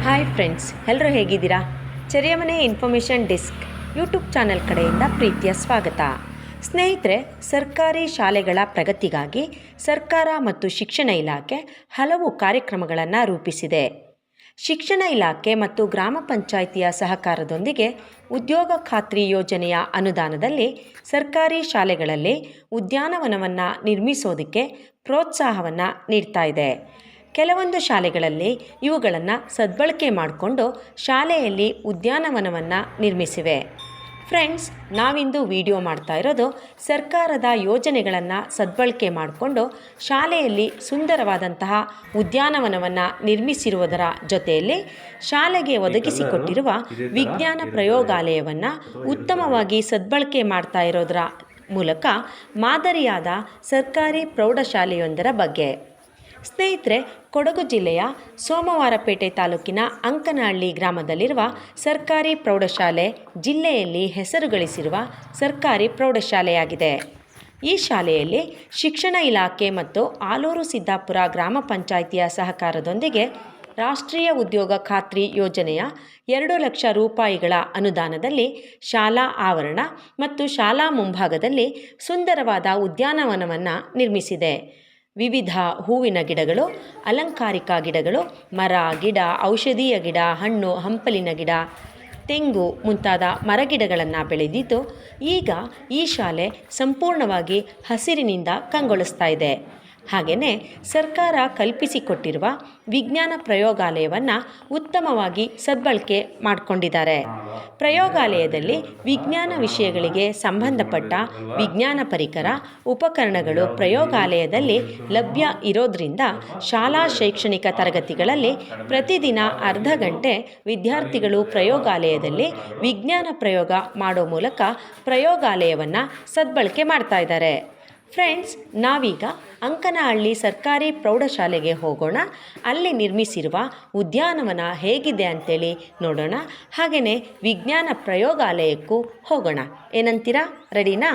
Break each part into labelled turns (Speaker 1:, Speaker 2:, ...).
Speaker 1: Hi friends, ಎಲ್ಲರೂ ಹೇಗಿದ್ದೀರಾ? ಚೆರಿಯಮನೆ information desk YouTube channel ಕಡೆಯಿಂದ ಪ್ರೀತಿಯ ಸ್ವಾಗತ. ಸ್ನೇಹಿತರೆ, ಸರ್ಕಾರಿ ಶಾಲೆಗಳ ಪ್ರಗತಿಗಾಗಿ ಸರ್ಕಾರ ಮತ್ತು ಶಿಕ್ಷಣ ಇಲಾಖೆ ಹಲವು ಕಾರ್ಯಕ್ರಮಗಳನ್ನು ರೂಪಿಸಿದೆ. ಶಿಕ್ಷಣ ಇಲಾಖೆ ಮತ್ತು ಗ್ರಾಮ ಪಂಚಾಯಿತಿಯ ಸಹಕಾರದೊಂದಿಗೆ ಉದ್ಯೋಗ ಖಾತ್ರಿ ಯೋಜನೆಯ ಅನುದಾನದಲ್ಲಿ ಸರ್ಕಾರಿ ಶಾಲೆಗಳಲ್ಲಿ ಉದ್ಯಾನವನವನ್ನು ನಿರ್ಮಿಸೋದಕ್ಕೆ ಪ್ರೋತ್ಸಾಹವನ್ನು ನೀಡ್ತಾ ಇದೆ. ಕೆಲವೊಂದು ಶಾಲೆಗಳಲ್ಲಿ ಇವುಗಳನ್ನು ಸದ್ಬಳಕೆ ಮಾಡಿಕೊಂಡು ಶಾಲೆಯಲ್ಲಿ ಉದ್ಯಾನವನವನ್ನು ನಿರ್ಮಿಸಿವೆ. ಫ್ರೆಂಡ್ಸ್, ನಾವಿಂದು ವಿಡಿಯೋ ಮಾಡ್ತಾ ಇರೋದು ಸರ್ಕಾರದ ಯೋಜನೆಗಳನ್ನು ಸದ್ಬಳಕೆ ಮಾಡಿಕೊಂಡು ಶಾಲೆಯಲ್ಲಿ ಸುಂದರವಾದಂತಹ ಉದ್ಯಾನವನವನ್ನು ನಿರ್ಮಿಸಿರುವುದರ ಜೊತೆಯಲ್ಲಿ ಶಾಲೆಗೆ ಒದಗಿಸಿಕೊಟ್ಟಿರುವ ವಿಜ್ಞಾನ ಪ್ರಯೋಗಾಲಯವನ್ನು ಉತ್ತಮವಾಗಿ ಸದ್ಬಳಕೆ ಮಾಡ್ತಾ ಇರೋದರ ಮೂಲಕ ಮಾದರಿಯಾದ ಸರ್ಕಾರಿ ಪ್ರೌಢಶಾಲೆಯೊಂದರ ಬಗ್ಗೆ. ಸ್ನೇಹಿತರೆ, ಕೊಡಗು ಜಿಲ್ಲೆಯ ಸೋಮವಾರಪೇಟೆ ತಾಲೂಕಿನ ಅಂಕನಹಳ್ಳಿ ಗ್ರಾಮದಲ್ಲಿರುವ ಸರ್ಕಾರಿ ಪ್ರೌಢಶಾಲೆ ಜಿಲ್ಲೆಯಲ್ಲಿ ಹೆಸರು ಗಳಿಸಿರುವ ಸರ್ಕಾರಿ ಪ್ರೌಢಶಾಲೆಯಾಗಿದೆ. ಈ ಶಾಲೆಯಲ್ಲಿ ಶಿಕ್ಷಣ ಇಲಾಖೆ ಮತ್ತು ಆಲೂರು ಸಿದ್ದಾಪುರ ಗ್ರಾಮ ಪಂಚಾಯಿತಿಯ ಸಹಕಾರದೊಂದಿಗೆ ರಾಷ್ಟ್ರೀಯ ಉದ್ಯೋಗ ಖಾತ್ರಿ ಯೋಜನೆಯ 2 ಲಕ್ಷ ರೂಪಾಯಿಗಳ ಅನುದಾನದಲ್ಲಿ ಶಾಲಾ ಆವರಣ ಮತ್ತು ಶಾಲಾ ಮುಂಭಾಗದಲ್ಲಿ ಸುಂದರವಾದ ಉದ್ಯಾನವನವನ್ನು ನಿರ್ಮಿಸಿದೆ. ವಿವಿಧ ಹೂವಿನ ಗಿಡಗಳು, ಅಲಂಕಾರಿಕ ಗಿಡಗಳು, ಮರ, ಗಿಡ, ಔಷಧೀಯ ಗಿಡ, ಹಣ್ಣು ಹಂಪಲಿನ ಗಿಡ, ತೆಂಗು ಮುಂತಾದ ಮರಗಿಡಗಳನ್ನು ಬೆಳೆದಿದ್ದು ಈಗ ಈ ಶಾಲೆ ಸಂಪೂರ್ಣವಾಗಿ ಹಸಿರಿನಿಂದ ಕಂಗೊಳಿಸ್ತಾ ಇದೆ. ಹಾಗೆಯೇ ಸರ್ಕಾರ ಕಲ್ಪಿಸಿಕೊಟ್ಟಿರುವ ವಿಜ್ಞಾನ ಪ್ರಯೋಗಾಲಯವನ್ನು ಉತ್ತಮವಾಗಿ ಸದ್ಬಳಕೆ ಮಾಡಿಕೊಂಡಿದ್ದಾರೆ. ಪ್ರಯೋಗಾಲಯದಲ್ಲಿ ವಿಜ್ಞಾನ ವಿಷಯಗಳಿಗೆ ಸಂಬಂಧಪಟ್ಟ ವಿಜ್ಞಾನ ಪರಿಕರ, ಉಪಕರಣಗಳು ಪ್ರಯೋಗಾಲಯದಲ್ಲಿ ಲಭ್ಯ ಇರೋದ್ರಿಂದ ಶಾಲಾ ಶೈಕ್ಷಣಿಕ ತರಗತಿಗಳಲ್ಲಿ ಪ್ರತಿದಿನ ಅರ್ಧ ಗಂಟೆ ವಿದ್ಯಾರ್ಥಿಗಳು ಪ್ರಯೋಗಾಲಯದಲ್ಲಿ ವಿಜ್ಞಾನ ಪ್ರಯೋಗ ಮಾಡೋ ಮೂಲಕ ಪ್ರಯೋಗಾಲಯವನ್ನು ಸದ್ಬಳಕೆ ಮಾಡ್ತಾ ಇದ್ದಾರೆ. ಫ್ರೆಂಡ್ಸ್, ನಾವೀಗ ಅಂಕನಹಳ್ಳಿ ಸರ್ಕಾರಿ ಪ್ರೌಢಶಾಲೆಗೆ ಹೋಗೋಣ. ಅಲ್ಲಿ ನಿರ್ಮಿಸಿರುವ ಉದ್ಯಾನವನ ಹೇಗಿದೆ ಅಂತೇಳಿ ನೋಡೋಣ. ಹಾಗೆಯೇ ವಿಜ್ಞಾನ ಪ್ರಯೋಗಾಲಯಕ್ಕೂ ಹೋಗೋಣ. ಏನಂತೀರಾ? ರೆಡಿನಾ?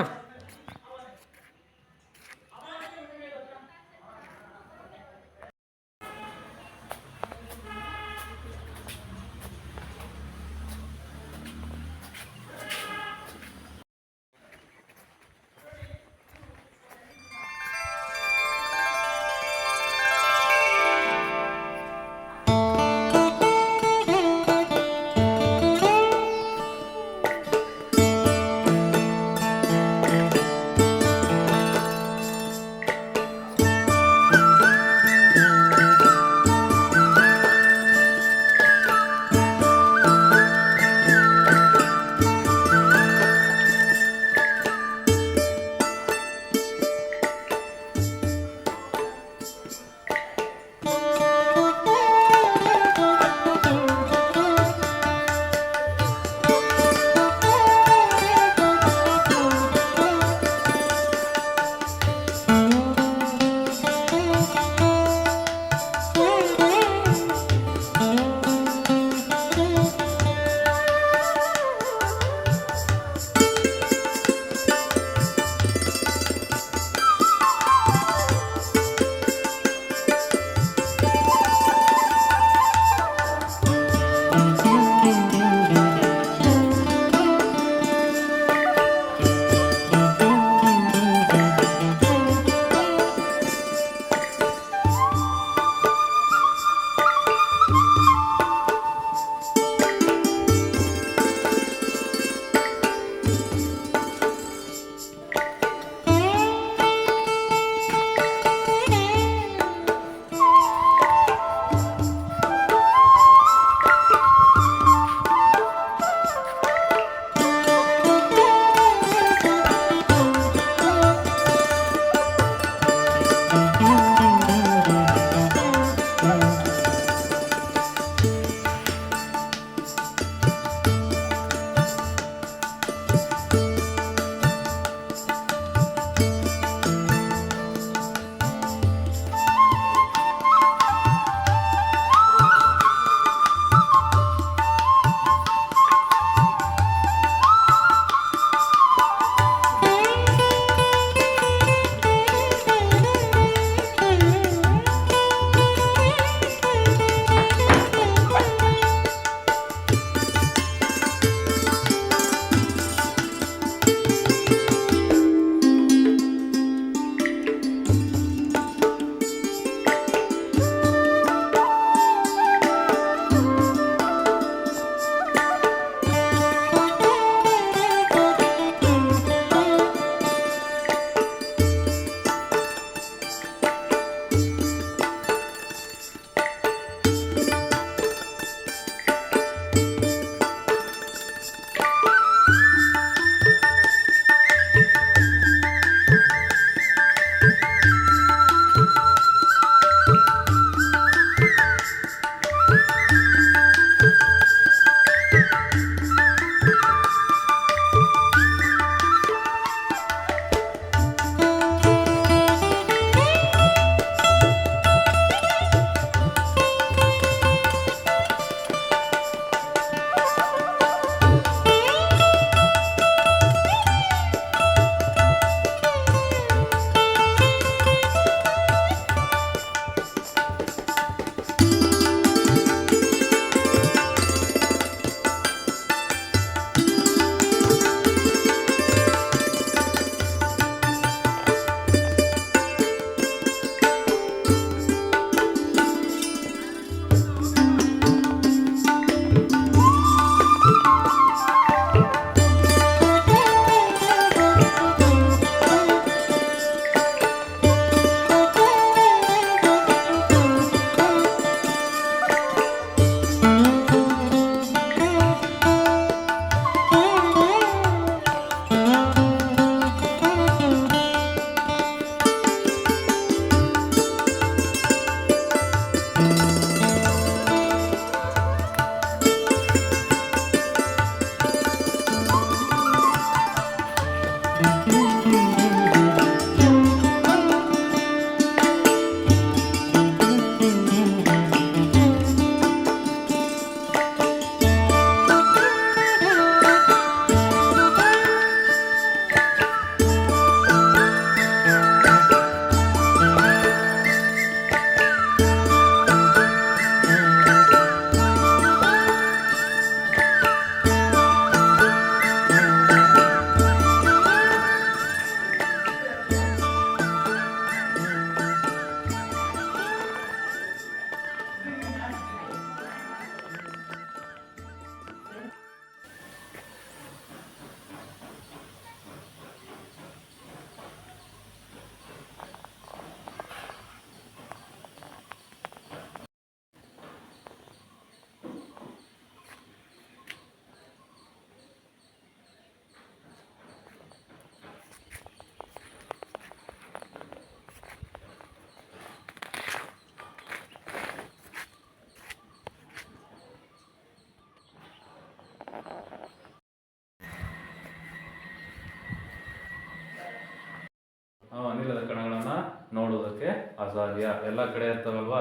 Speaker 2: ದ್ರವ್ಯದ ಕಣಗಳನ್ನು ನೋಡುವುದಕ್ಕೆ ಅಸಾಧ್ಯ. ಎಲ್ಲ ಕಡೆ ಇರ್ತವಲ್ವಾ,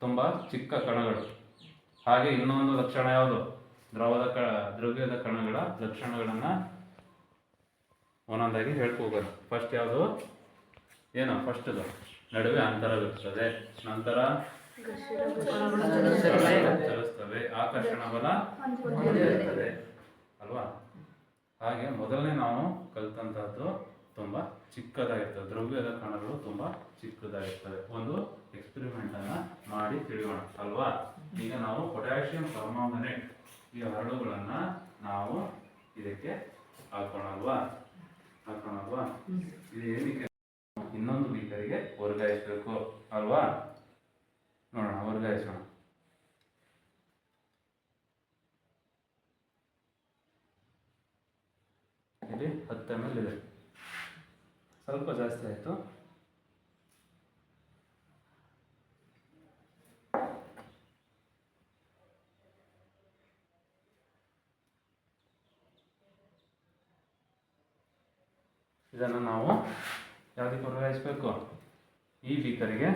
Speaker 2: ತುಂಬ ಚಿಕ್ಕ ಕಣಗಳು. ಹಾಗೆ ಇನ್ನೊಂದು ಲಕ್ಷಣ ಯಾವುದು? ದ್ರವ್ಯದ ಕಣಗಳ ಲಕ್ಷಣಗಳನ್ನು ಒಂದೊಂದಾಗಿ ಹೇಳ್ಕೋಬೋದು. ಫಸ್ಟ್ ಯಾವುದು? ಫಸ್ಟ್ದು ನಡುವೆ ಅಂತರವಿರುತ್ತದೆ, ನಂತರ ಚಲಿಸ್ತವೆ, ಆಕರ್ಷಣ ಬಲ ಇರುತ್ತದೆ ಅಲ್ವಾ. ಹಾಗೆ ಮೊದಲನೇ ನಾವು ಕಲಿತಂತಹದ್ದು ತುಂಬ ಚಿಕ್ಕದಾಗಿರ್ತದೆ, ದ್ರವ್ಯದ ಕಣಗಳು ತುಂಬ ಚಿಕ್ಕದಾಗಿರ್ತವೆ. ಒಂದು ಎಕ್ಸ್ಪೆರಿಮೆಂಟ್ ಅನ್ನ ಮಾಡಿ ತಿಳಿಯೋಣ ಅಲ್ವಾ. ಈಗ ನಾವು ಪೊಟ್ಯಾಷಿಯಂ ಪರ್ಮಾಂಗನೇಟ್ ಈ ಹರಳುಗಳನ್ನ ನಾವು ಇದಕ್ಕೆ ಹಾಕೋಣಲ್ವಾ. ಇದು ಏನಕ್ಕೆ? ಇನ್ನೊಂದು ಬೀಕರಿಗೆ ವರ್ಗಾಯಿಸಬೇಕು ಅಲ್ವಾ. ನೋಡೋಣ, ವರ್ಗಾಯಿಸೋಣ. ಇಲ್ಲಿ 10 ml ಇದೆ, ಸ್ವಲ್ಪ ಜಾಸ್ತಿ ಆಯಿತು. ಇದನ್ನು ನಾವು ಯಾವುದಕ್ಕೆ ವರ್ಗಾಯಿಸಬೇಕು? ಈ ಬೀಕರಿಗೆ.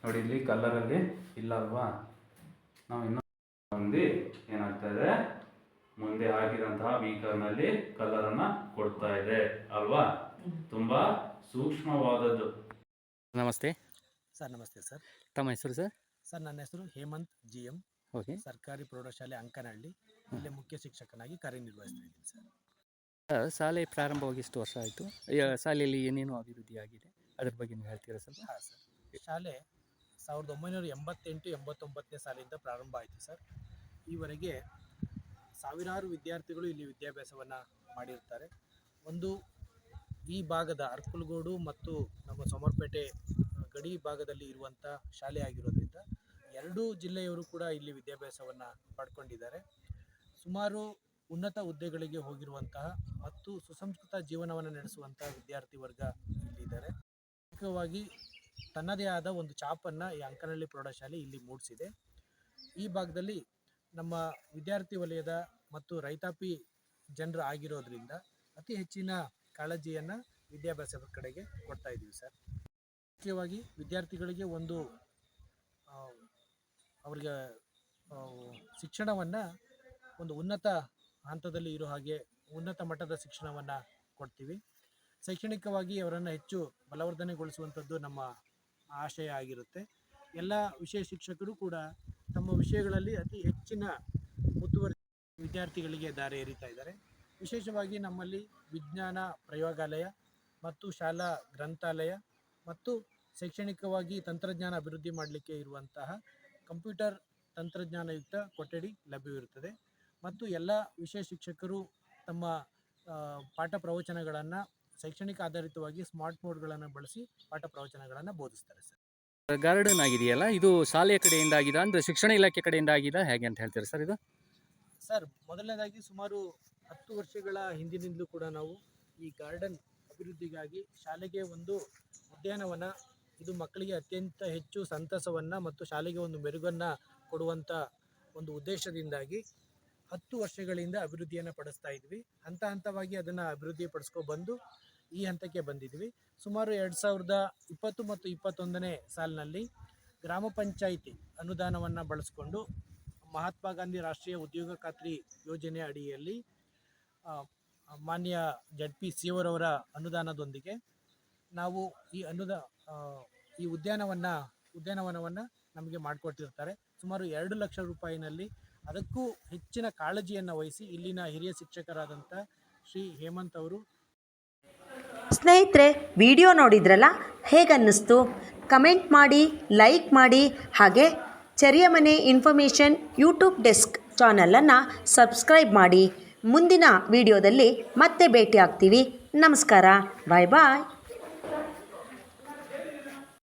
Speaker 2: ನೋಡಿ, ಇಲ್ಲಿ ಕಲ್ಲರಲ್ಲಿ ಇಲ್ಲ ಅಲ್ವಾ. ನಾವು ಇನ್ನೊಂದು ಏನಾಗ್ತಾ ಇದೆ, ಮುಂದೆ ಹಾಕಿದಂತಹ ಬೀಕರ್ನಲ್ಲಿ ಕಲ್ಲರನ್ನು ಕೊಡ್ತಾ ಇದೆ ಅಲ್ವಾ. ತುಂಬಾ ಸೂಕ್ಷ್ಮವಾದದ್ದು.
Speaker 3: ನಮಸ್ತೆ
Speaker 4: ಸರ್. ನಮಸ್ತೆ ಸರ್.
Speaker 3: ತಮ್ಮ ಹೆಸರು ಸರ್?
Speaker 4: ಸರ್, ನನ್ನ ಹೆಸರು ಹೇಮಂತ್ GM.
Speaker 3: ಓಕೆ.
Speaker 4: ಸರ್ಕಾರಿ ಪ್ರೌಢಶಾಲೆ ಅಂಕನಹಳ್ಳಿ, ಇಲ್ಲೇ ಮುಖ್ಯ ಶಿಕ್ಷಕನಾಗಿ ಕಾರ್ಯನಿರ್ವಹಿಸ್ತಾ ಇದ್ದೀನಿ ಸರ್.
Speaker 3: ಶಾಲೆ ಪ್ರಾರಂಭವಾಗಿ ಎಷ್ಟು ವರ್ಷ ಆಯಿತು? ಶಾಲೆಯಲ್ಲಿ ಏನೇನು ಅಭಿವೃದ್ಧಿ ಆಗಿದೆ ಅದ್ರ ಬಗ್ಗೆ ನೀವು ಹೇಳ್ತೀರಾ ಸರ್?
Speaker 4: ಹಾಂ ಸರ್. ಶಾಲೆ 1988-89ನೇ ಸಾಲಿಂದ ಪ್ರಾರಂಭ ಆಯಿತು ಸರ್. ಈವರೆಗೆ ಸಾವಿರಾರು ವಿದ್ಯಾರ್ಥಿಗಳು ಇಲ್ಲಿ ವಿದ್ಯಾಭ್ಯಾಸವನ್ನು ಮಾಡಿರ್ತಾರೆ. ಒಂದು ಈ ಭಾಗದ ಅರ್ಕಲಗೂಡು ಮತ್ತು ನಮ್ಮ ಸೋಮವಾರಪೇಟೆ ಗಡಿ ಭಾಗದಲ್ಲಿ ಇರುವಂಥ ಶಾಲೆ ಆಗಿರೋದ್ರಿಂದ ಎರಡೂ ಜಿಲ್ಲೆಯವರು ಕೂಡ ಇಲ್ಲಿ ವಿದ್ಯಾಭ್ಯಾಸವನ್ನು ಪಡ್ಕೊಂಡಿದ್ದಾರೆ. ಸುಮಾರು ಉನ್ನತ ಹುದ್ದೆಗಳಿಗೆ ಹೋಗಿರುವಂತಹ ಮತ್ತು ಸುಸಂಸ್ಕೃತ ಜೀವನವನ್ನು ನಡೆಸುವಂಥ ವಿದ್ಯಾರ್ಥಿ ವರ್ಗ ಇಲ್ಲಿದ್ದಾರೆ. ಮುಖ್ಯವಾಗಿ ತನ್ನದೇ ಆದ ಒಂದು ಛಾಪನ್ನು ಈ ಅಂಕನಹಳ್ಳಿ ಪ್ರೌಢಶಾಲೆ ಇಲ್ಲಿ ಮೂಡಿಸಿದೆ. ಈ ಭಾಗದಲ್ಲಿ ನಮ್ಮ ವಿದ್ಯಾರ್ಥಿ ವಲಯದ ಮತ್ತು ರೈತಾಪಿ ಜನರು ಆಗಿರೋದ್ರಿಂದ ಅತಿ ಹೆಚ್ಚಿನ ಕಾಳಜಿಯನ್ನು ವಿದ್ಯಾಭ್ಯಾಸದ ಕಡೆಗೆ ಕೊಡ್ತಾ ಇದ್ದೀವಿ ಸರ್. ಮುಖ್ಯವಾಗಿ ವಿದ್ಯಾರ್ಥಿಗಳಿಗೆ ಒಂದು ಅವರಿಗೆ ಶಿಕ್ಷಣವನ್ನು ಒಂದು ಉನ್ನತ ಹಂತದಲ್ಲಿ ಇರೋ ಹಾಗೆ ಉನ್ನತ ಮಟ್ಟದ ಶಿಕ್ಷಣವನ್ನು ಕೊಡ್ತೀವಿ. ಶೈಕ್ಷಣಿಕವಾಗಿ ಅವರನ್ನು ಹೆಚ್ಚು ಬಲವರ್ಧನೆಗೊಳಿಸುವಂಥದ್ದು ನಮ್ಮ ಆಶಯ ಆಗಿರುತ್ತೆ. ಎಲ್ಲ ವಿಷಯ ಶಿಕ್ಷಕರು ಕೂಡ ತಮ್ಮ ವಿಷಯಗಳಲ್ಲಿ ಅತಿ ಹೆಚ್ಚಿನ ಮುತುವರ್ಜಿ ವಿದ್ಯಾರ್ಥಿಗಳಿಗೆ ದಾರಿ ಎರೀತಾ ಇದ್ದಾರೆ. ವಿಶೇಷವಾಗಿ ನಮ್ಮಲ್ಲಿ ವಿಜ್ಞಾನ ಪ್ರಯೋಗಾಲಯ ಮತ್ತು ಶಾಲಾ ಗ್ರಂಥಾಲಯ ಮತ್ತು ಶೈಕ್ಷಣಿಕವಾಗಿ ತಂತ್ರಜ್ಞಾನ ಅಭಿವೃದ್ಧಿ ಮಾಡಲಿಕ್ಕೆ ಇರುವಂತಹ ಕಂಪ್ಯೂಟರ್ ತಂತ್ರಜ್ಞಾನಯುಕ್ತ ಕೊಠಡಿ ಲಭ್ಯವಿರುತ್ತದೆ. ಮತ್ತು ಎಲ್ಲ ವಿಷಯ ಶಿಕ್ಷಕರು ತಮ್ಮ ಪಾಠ ಪ್ರವಚನಗಳನ್ನು ಶೈಕ್ಷಣಿಕ ಆಧಾರಿತವಾಗಿ ಸ್ಮಾರ್ಟ್ ಬೋರ್ಡ್ಗಳನ್ನು ಬಳಸಿ ಪಾಠ ಪ್ರವಚನಗಳನ್ನು ಬೋಧಿಸ್ತಾರೆ ಸರ್.
Speaker 3: ಗಾರ್ಡನ್ ಆಗಿದೆಯಲ್ಲ, ಇದು ಶಾಲೆಯ ಕಡೆಯಿಂದ ಆಗಿದೆ ಅಂದರೆ ಶಿಕ್ಷಣ ಇಲಾಖೆ ಕಡೆಯಿಂದ ಆಗಿದೆ ಹೇಗೆ ಅಂತ ಹೇಳ್ತೀರಾ ಸರ್? ಇದು
Speaker 4: ಸರ್, ಮೊದಲನೇದಾಗಿ ಸುಮಾರು 10 ವರ್ಷಗಳ ಹಿಂದಿನಿಂದಲೂ ಕೂಡ ನಾವು ಈ ಗಾರ್ಡನ್ ಅಭಿವೃದ್ಧಿಗಾಗಿ ಶಾಲೆಗೆ ಒಂದು ಉದ್ಯಾನವನ, ಇದು ಮಕ್ಕಳಿಗೆ ಅತ್ಯಂತ ಹೆಚ್ಚು ಸಂತಸವನ್ನು ಮತ್ತು ಶಾಲೆಗೆ ಒಂದು ಮೆರುಗನ್ನು ಕೊಡುವಂಥ ಒಂದು ಉದ್ದೇಶದಿಂದಾಗಿ 10 ವರ್ಷಗಳಿಂದ ಅಭಿವೃದ್ಧಿಯನ್ನು ಪಡಿಸ್ತಾ ಇದ್ವಿ. ಹಂತ ಹಂತವಾಗಿ ಅದನ್ನು ಅಭಿವೃದ್ಧಿ ಪಡಿಸ್ಕೊಬಂದು ಈ ಹಂತಕ್ಕೆ ಬಂದಿದ್ವಿ. ಸುಮಾರು 2020 ಮತ್ತು 2021ನೇ ಸಾಲಿನಲ್ಲಿ ಗ್ರಾಮ ಪಂಚಾಯಿತಿ ಅನುದಾನವನ್ನು ಬಳಸಿಕೊಂಡು ಮಹಾತ್ಮ ಗಾಂಧಿ ರಾಷ್ಟ್ರೀಯ ಉದ್ಯೋಗ ಖಾತ್ರಿ ಯೋಜನೆ ಅಡಿಯಲ್ಲಿ ಮಾನ್ಯ ZPC ಅವರ ಅನುದಾನದೊಂದಿಗೆ ನಾವು ಈ ಉದ್ಯಾನವನವನ್ನು ನಮಗೆ ಮಾಡಿಕೊಟ್ಟಿರ್ತಾರೆ. ಸುಮಾರು 2 ಲಕ್ಷ ರೂಪಾಯಿನಲ್ಲಿ ಅದಕ್ಕೂ ಹೆಚ್ಚಿನ ಕಾಳಜಿಯನ್ನು ವಹಿಸಿ ಇಲ್ಲಿನ ಹಿರಿಯ ಶಿಕ್ಷಕರಾದಂಥ ಶ್ರೀ ಹೇಮಂತ್ ಅವರು.
Speaker 1: ಸ್ನೇಹಿತರೆ, ವಿಡಿಯೋ ನೋಡಿದ್ರಲ್ಲ, ಹೇಗನ್ನಿಸ್ತು? ಕಮೆಂಟ್ ಮಾಡಿ, ಲೈಕ್ ಮಾಡಿ, ಹಾಗೆ ಚೆರಿಯಮನೆ ಇನ್ಫಾರ್ಮೇಷನ್ ಯೂಟ್ಯೂಬ್ ಡೆಸ್ಕ್ ಚಾನಲನ್ನು ಸಬ್ಸ್ಕ್ರೈಬ್ ಮಾಡಿ. ಮುಂದಿನ ವಿಡಿಯೋದಲ್ಲಿ ಮತ್ತೆ ಭೇಟಿ ಆಗ್ತೀವಿ. ನಮಸ್ಕಾರ, ಬಾಯ್ ಬಾಯ್.